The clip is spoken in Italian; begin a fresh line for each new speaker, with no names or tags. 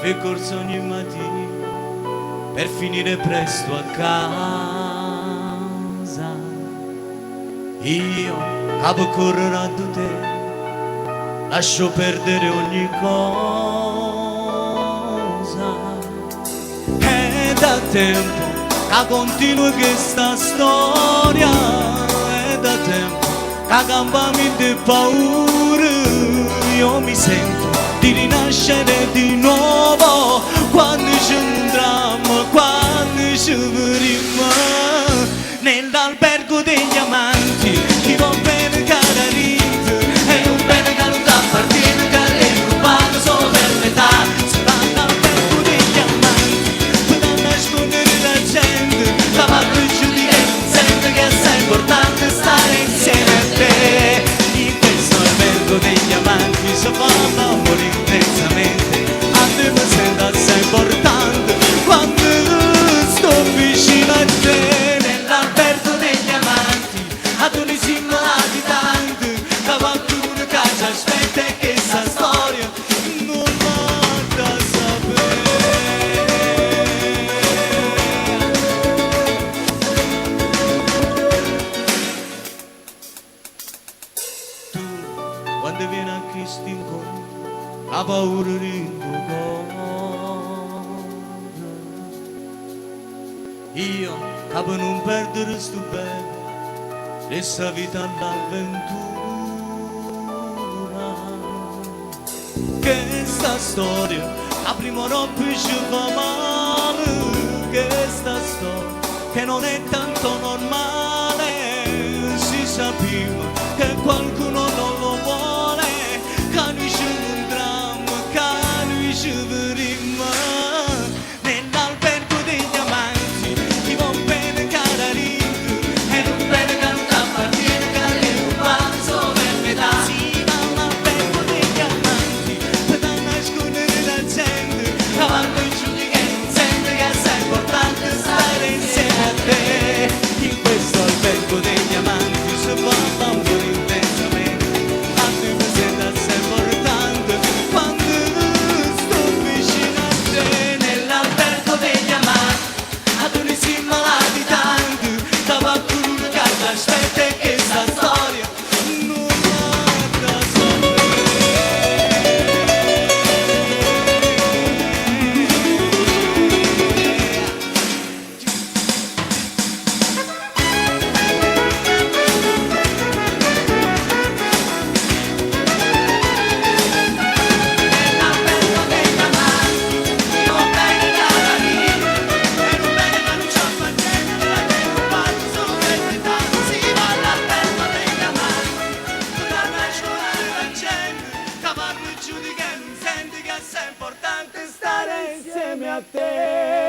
e corso ogni mattino per finire presto a casa. Io capo correre a te, lascio perdere ogni cosa. È da tempo che continua questa storia, è da tempo che campami di paura. Io mi sento di rinascere di nuovo quando ci incontriamo, quando ci vedremo nell'albergo degli amanti. Chi va bene cara ride è un bene che non t'appartiene, che l'hai rubato solo per metà. Si va all'albergo degli amanti per nascondere la gente, la parte giù di che non sente che è assai importante stare insieme a te. In questo albergo degli amanti si fa l'amore intensamente, a te mi sento assai importante quando sto vicino a te. Nell'albergo degli amanti ad un insieme latitante, da qualcuno che ci aspetta e che sta storia non va da sapere. Tu quando vieni a questo incontro ha paura di tuo cuore. Io capo non perdere sto bene, questa vita all'avventura. Che sta storia a prima notte ci fa male, che sta storia che non è tanto normale. Si sapeva che qualcuno non lo vuole, che noi ci incontriamo, che noi ci vedremo nell'albergo degli amanti. Chi va bene cara ride è un bene che non t'appartiene, che l'hai rubato solo per metà. Si va all'albergo degli amanti per nascondere la gente, la parte giù di che non sente che è assai importante stare insieme a te. In questo albergo degli amanti si fa l'amore intensamente, a te mi sento assai importante quando sto vicino a te. Nell'albergo degli amanti ad un insieme latitante, da qualcuno che ti aspetta e che sta storia non va da sapere. Nell'albergo degli amanti, io bene cara ride, è un bene che non ci appartiene, che l'hai rubato solo per metà. Si va all'albergo degli amanti per nascondere la gente, che parli giù di che non senti che è importante stare insieme a te.